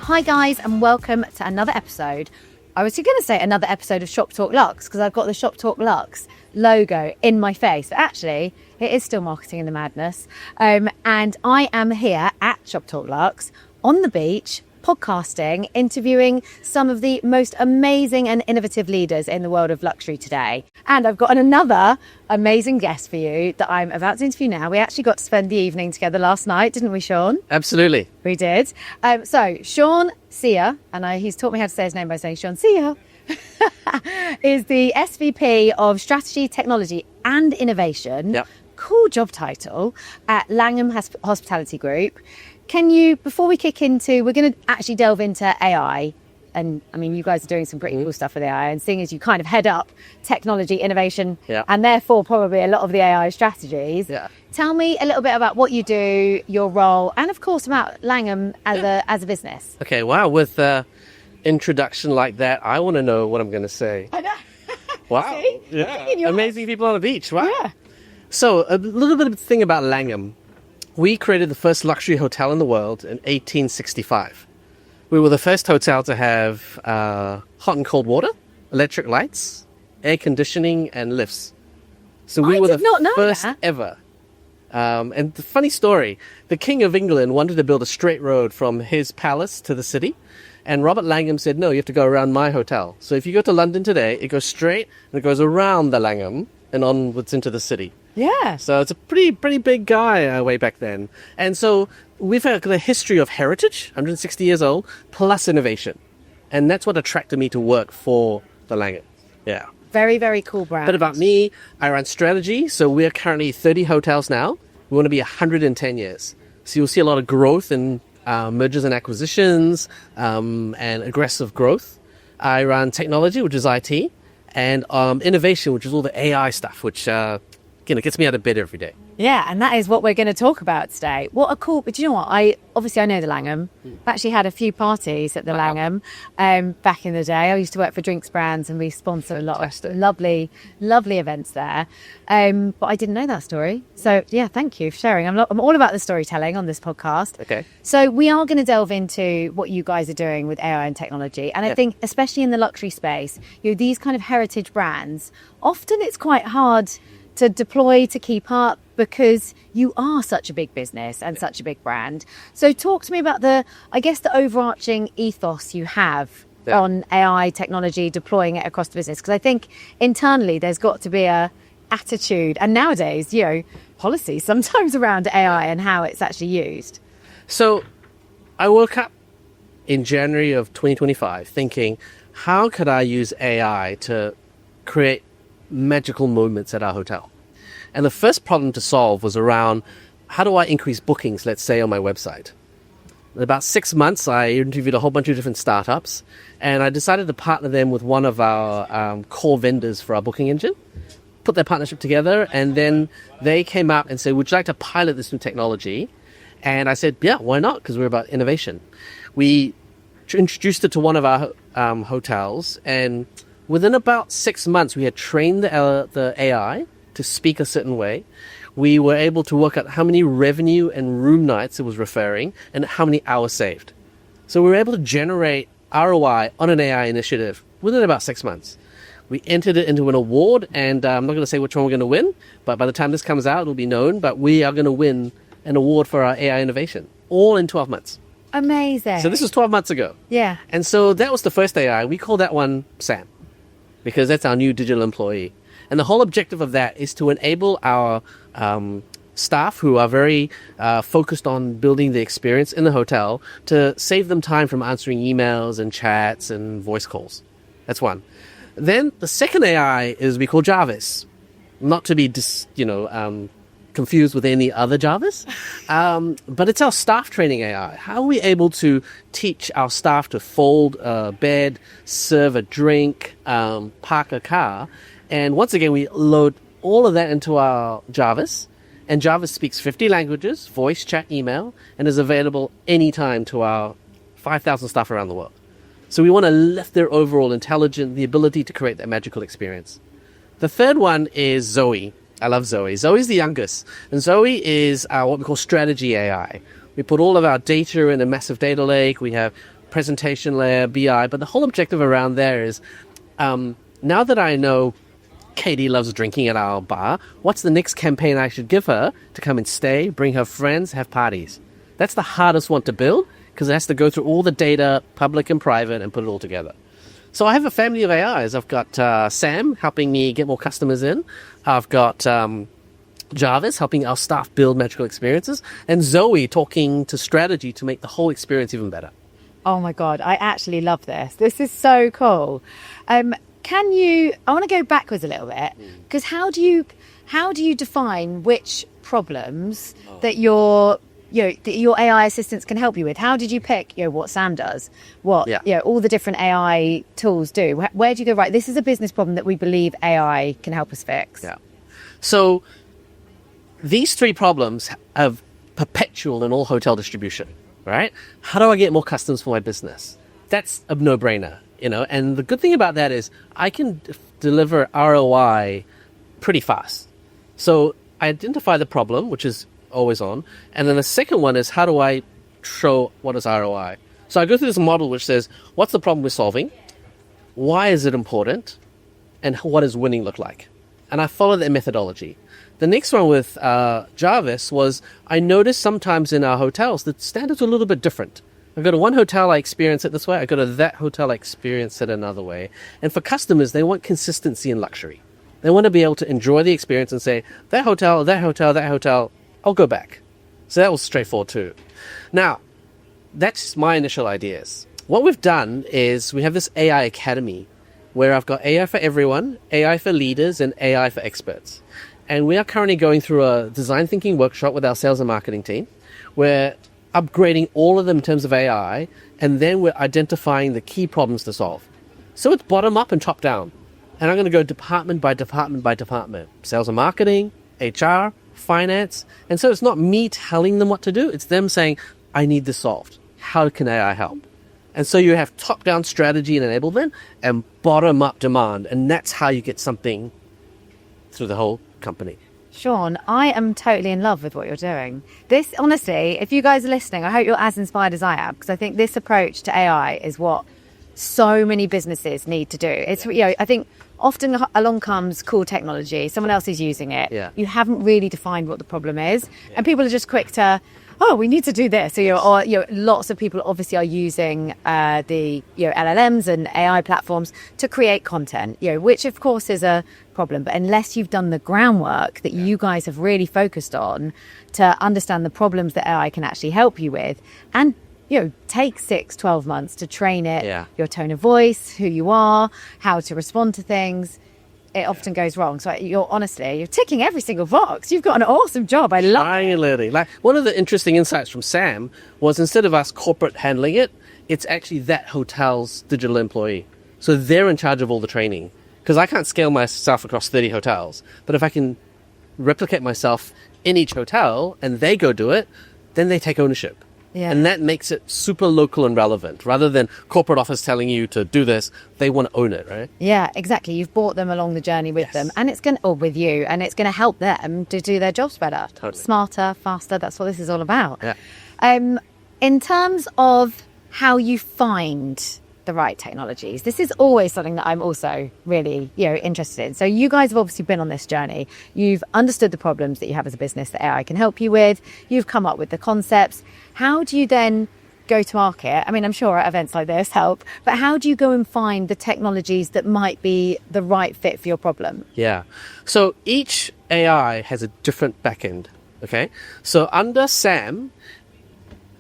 Hi guys, and welcome to another episode. I was going to say another episode of Shoptalk Luxe because I've got the Shoptalk Luxe logo in my face, but actually it is still marketing in the madness. And I am here at Shoptalk Luxe on the beach, podcasting, interviewing some of the most amazing and innovative leaders in the world of luxury today. And I've got another amazing guest for you that I'm about to interview now. We actually got to spend the evening together last night, didn't we, Sean? Absolutely. We did. So Sean Seah, and he's taught me how to say his name by saying Sean Seah, is the SVP of Strategy, Technology and Innovation. Yep. Cool job title at Langham Hospitality Group. Can you, before we kick into, we're going to actually delve into AI. And I mean, you guys are doing some pretty cool stuff with AI, and seeing as you kind of head up technology, innovation, and therefore probably a lot of the AI strategies. Yeah. Tell me a little bit about what you do, your role, and of course about Langham as a business. Okay, wow. With introduction like that, I want to know what I'm going to say. I know. Wow. See? Yeah. Amazing people on the beach. Wow. Yeah. So a little bit of a thing about Langham. We created the first luxury hotel in the world in 1865. We were the first hotel to have hot and cold water, electric lights, air conditioning, and lifts. So we were the first ever. And the funny story, the King of England wanted to build a straight road from his palace to the city. And Robert Langham said, no, you have to go around my hotel. So if you go to London today, it goes straight and it goes around the Langham and onwards into the city. Yeah. So it's a pretty big guy way back then. And so we've had a history of heritage, 160 years old, plus innovation. And that's what attracted me to work for the Langham. Yeah. Very, very cool brand. But about me, I run strategy. So we're currently 30 hotels now. We want to be 110 years. So you'll see a lot of growth in mergers and acquisitions and aggressive growth. I run technology, which is IT, and innovation, which is all the AI stuff, which it gets me out of bed every day. Yeah, and that is what we're going to talk about today. What a cool... But do you know what? I know the Langham. I've actually had a few parties at the Langham back in the day. I used to work for drinks brands and we sponsor a lot of lovely events there. But I didn't know that story. So, yeah, thank you for sharing. I'm all about the storytelling on this podcast. Okay. So we are going to delve into what you guys are doing with AI and technology. And I think, especially in the luxury space, these kind of heritage brands, often it's quite hard to deploy, to keep up, because you are such a big business and such a big brand. So talk to me about the overarching ethos you have on AI technology, deploying it across the business. Because I think internally there's got to be a attitude, and nowadays, policy sometimes around AI and how it's actually used. So I woke up in January of 2025 thinking, how could I use AI to create magical moments at our hotel? And the first problem to solve was around, how do I increase bookings, let's say, on my website? In about 6 months, I interviewed a whole bunch of different startups, and I decided to partner them with one of our core vendors for our booking engine, put their partnership together, and then they came out and said, would you like to pilot this new technology? And I said, yeah, why not? Because we're about innovation. We introduced it to one of our hotels, and within about 6 months, we had trained the AI to speak a certain way. We were able to work out how many revenue and room nights it was referring and how many hours saved. So we were able to generate ROI on an AI initiative within about 6 months. We entered it into an award, and I'm not going to say which one we're going to win, but by the time this comes out, it'll be known. But we are going to win an award for our AI innovation, all in 12 months. Amazing. So this was 12 months ago. Yeah. And so that was the first AI. We call that one Sam, because that's our new digital employee. And the whole objective of that is to enable our staff, who are very focused on building the experience in the hotel, to save them time from answering emails and chats and voice calls. That's one. Then the second AI is we call Jarvis, not to be confused with any other Jarvis, but it's our staff training AI. How are we able to teach our staff to fold a bed, serve a drink, park a car? And once again, we load all of that into our Jarvis, and Jarvis speaks 50 languages, voice, chat, email, and is available anytime to our 5,000 staff around the world. So we want to lift their overall intelligence, the ability to create that magical experience. The third one is Zoe. I love Zoe. Zoe's the youngest, and Zoe is what we call strategy AI. We put all of our data in a massive data lake. We have presentation layer, BI, but the whole objective around there is, now that I know Katie loves drinking at our bar, what's the next campaign I should give her to come and stay, bring her friends, have parties? That's the hardest one to build because it has to go through all the data, public and private, and put it all together. So I have a family of AIs. I've got Sam helping me get more customers in. I've got Jarvis helping our staff build magical experiences, and Zoe talking to strategy to make the whole experience even better. Oh my God, I actually love this. This is so cool. I want to go backwards a little bit, because how do you define which problems that your AI assistants can help you with? How did you pick, what Sam does, what all the different AI tools do? Where do you go, right, this is a business problem that we believe AI can help us fix? Yeah. So these three problems are perpetual in all hotel distribution, right? How do I get more customers for my business? That's a no-brainer, and the good thing about that is I can deliver ROI pretty fast. So I identify the problem, which is always on, and then the second one is how do I show what is ROI? So I go through this model which says, what's the problem we're solving? Why is it important? And what does winning look like? And I follow that methodology. The next one with Jarvis was I noticed sometimes in our hotels the standards are a little bit different. I go to one hotel, I experience it this way. I go to that hotel, I experience it another way. And for customers, they want consistency in luxury. They want to be able to enjoy the experience and say, that hotel, I'll go back. So that was straightforward too. Now, that's my initial ideas. What we've done is we have this AI Academy where I've got AI for everyone, AI for leaders, and AI for experts. And we are currently going through a design thinking workshop with our sales and marketing team. We're upgrading all of them in terms of AI, and then we're identifying the key problems to solve. So it's bottom up and top down. And I'm going to go department by department by department. Sales and marketing, HR, finance. And so it's not me telling them what to do. It's them saying, I need this solved. How can AI help? And so you have top-down strategy and enablement and bottom-up demand. And that's how you get something through the whole company. Sean, I am totally in love with what you're doing. This, honestly, if you guys are listening, I hope you're as inspired as I am, because I think this approach to AI is what so many businesses need to do. It's, I think often along comes cool technology, someone else is using it. Yeah. You haven't really defined what the problem is, and people are just quick to, we need to do this. So, lots of people obviously are using the LLMs and AI platforms to create content, which of course is a problem. But unless you've done the groundwork that you guys have really focused on to understand the problems that AI can actually help you with, and take 6-12 months to train it, your tone of voice, who you are, how to respond to things, it often goes wrong. So you're ticking every single box. You've got an awesome job. I love it. Like one of the interesting insights from Sam was instead of us corporate handling it, it's actually that hotel's digital employee. So they're in charge of all the training. Because I can't scale myself across 30 hotels. But if I can replicate myself in each hotel and they go do it, then they take ownership. Yeah. And that makes it super local and relevant. Rather than corporate office telling you to do this, they want to own it, right? Yeah, exactly. You've brought them along the journey with them, and it's going to, or with you, and it's going to help them to do their jobs better, smarter, faster. That's what this is all about. Yeah. In terms of how you find the right technologies, this is always something that I'm also really interested in. So you guys have obviously been on this journey. You've understood the problems that you have as a business that AI can help you with. You've come up with the concepts. How do you then go to market? I mean, I'm sure at events like this help, but how do you go and find the technologies that might be the right fit for your problem? Yeah. So each AI has a different backend. Okay. So under Sam,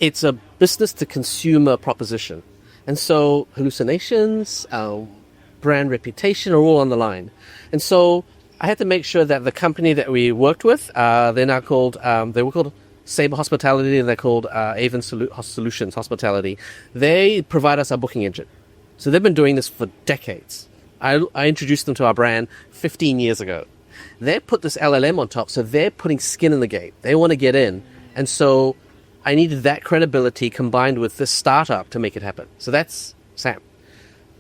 it's a business to consumer proposition. And so hallucinations, brand reputation are all on the line. And so I had to make sure that the company that we worked with, they're now called, they were called Sabre Hospitality, and they're called Avon Solutions Hospitality. They provide us our booking engine. So they've been doing this for decades. I introduced them to our brand 15 years ago. They put this LLM on top, so they're putting skin in the game. They want to get in. And so I needed that credibility combined with this startup to make it happen. So that's Sam.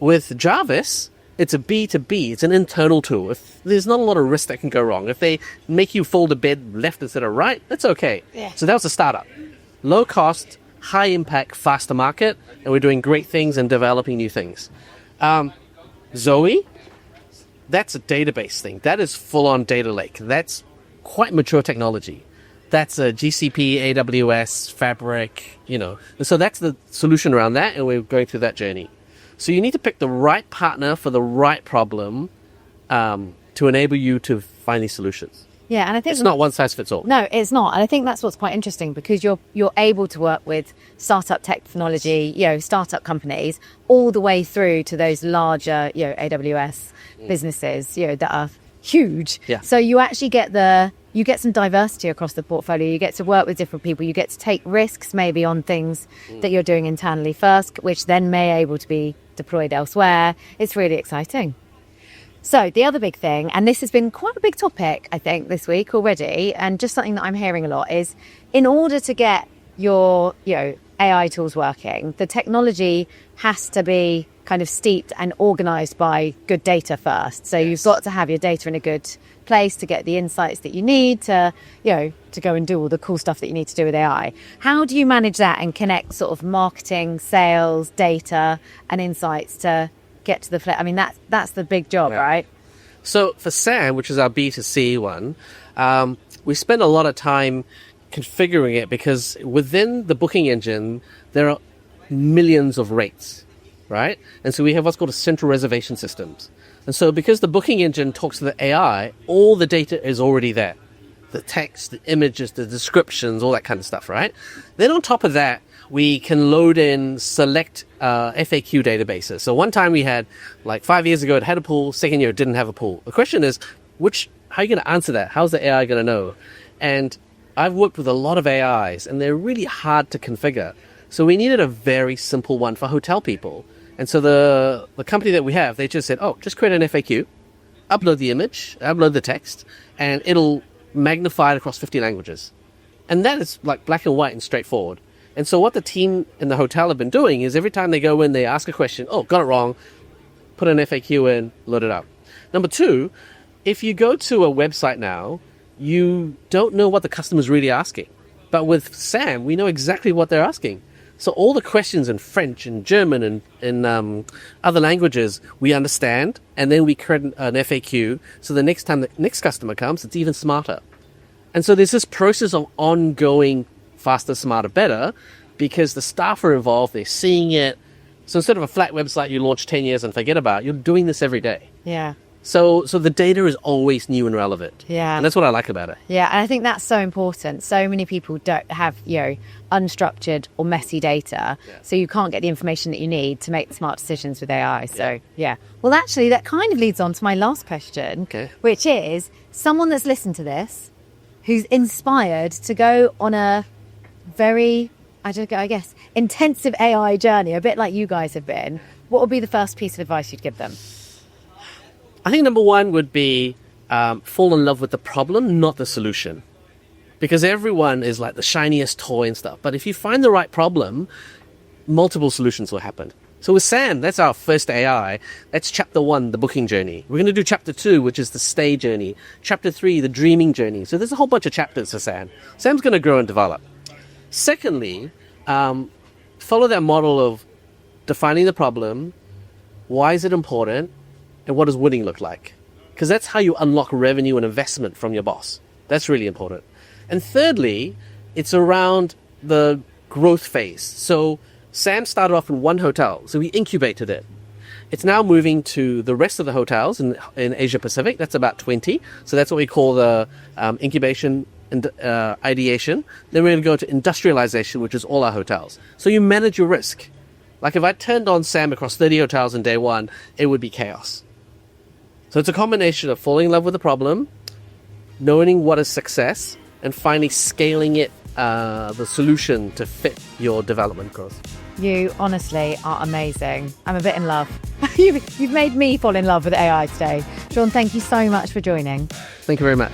With Jarvis, it's a B2B. It's an internal tool. If there's not a lot of risk that can go wrong. If they make you fold a bed left instead of right, that's okay. Yeah. So that was a startup. Low cost, high impact, faster market, and we're doing great things and developing new things. Zoe, that's a database thing. That is full on data lake. That's quite mature technology. That's a GCP, AWS, Fabric, And so that's the solution around that, and we're going through that journey. So you need to pick the right partner for the right problem to enable you to find these solutions. Yeah, and I think it's not one size fits all. No, it's not. And I think that's what's quite interesting, because you're able to work with startup technology, startup companies, all the way through to those larger, AWS businesses, that are huge. Yeah. So you actually get some diversity across the portfolio. You get to work with different people. You get to take risks maybe on things that you're doing internally first, which then may able to be deployed elsewhere. It's really exciting. So the other big thing, and this has been quite a big topic, I think, this week already, and just something that I'm hearing a lot, is in order to get your AI tools working, the technology has to be kind of steeped and organized by good data first. So you've got to have your data in a good place to get the insights that you need to go and do all the cool stuff that you need to do with AI. How do you manage that and connect sort of marketing, sales, data and insights to get to the flip? I mean, that's the big job, right? So for SAM, which is our B2C one, we spend a lot of time configuring it, because within the booking engine, there are millions of rates, right? And so we have what's called a central reservation systems. And so because the booking engine talks to the AI, all the data is already there. The text, the images, the descriptions, all that kind of stuff, right? Then on top of that, we can load in select FAQ databases. So one time we had, like 5 years ago, it had a pool. Second year, it didn't have a pool. The question is, how are you going to answer that? How's the AI going to know? And I've worked with a lot of AIs, and they're really hard to configure. So we needed a very simple one for hotel people. And so the company that we have, they just said, just create an FAQ, upload the image, upload the text, and it'll magnify it across 50 languages. And that is like black and white and straightforward. And so what the team in the hotel have been doing is every time they go in, they ask a question, got it wrong, put an FAQ in, load it up. Number two, if you go to a website now, you don't know what the customer's really asking. But with SAM, we know exactly what they're asking. So all the questions in French and German and in other languages, we understand, and then we create an FAQ. So the next time the next customer comes, it's even smarter. And so there's this process of ongoing faster, smarter, better, because the staff are involved, they're seeing it. So instead of a flat website you launch 10 years and forget about, you're doing this every day. Yeah. So the data is always new and relevant. Yeah. And that's what I like about it. Yeah, and I think that's so important. So many people don't have, unstructured or messy data. Yeah. So you can't get the information that you need to make smart decisions with AI. So, yeah. Well, actually, that kind of leads on to my last question, which is someone that's listened to this, who's inspired to go on a very, I guess, intensive AI journey, a bit like you guys have been, what would be the first piece of advice you'd give them? I think number one would be fall in love with the problem, not the solution. Because everyone is like the shiniest toy and stuff. But if you find the right problem, multiple solutions will happen. So with SAM, that's our first AI. That's chapter 1, the booking journey. We're going to do chapter 2, which is the stay journey. Chapter 3, the dreaming journey. So there's a whole bunch of chapters for SAM. SAM's going to grow and develop. Secondly, follow that model of defining the problem, why is it important, and what does winning look like? Because that's how you unlock revenue and investment from your boss. That's really important. And thirdly, it's around the growth phase. So SAM started off in one hotel, so we incubated it. It's now moving to the rest of the hotels in Asia Pacific. That's about 20. So that's what we call the incubation and ideation. Then we're going to go to industrialization, which is all our hotels. So you manage your risk. Like if I turned on SAM across 30 hotels in day one, it would be chaos. So it's a combination of falling in love with the problem, knowing what is success, and finally scaling it, the solution to fit your development growth. You honestly are amazing. I'm a bit in love. You've made me fall in love with AI today. Sean, thank you so much for joining. Thank you very much.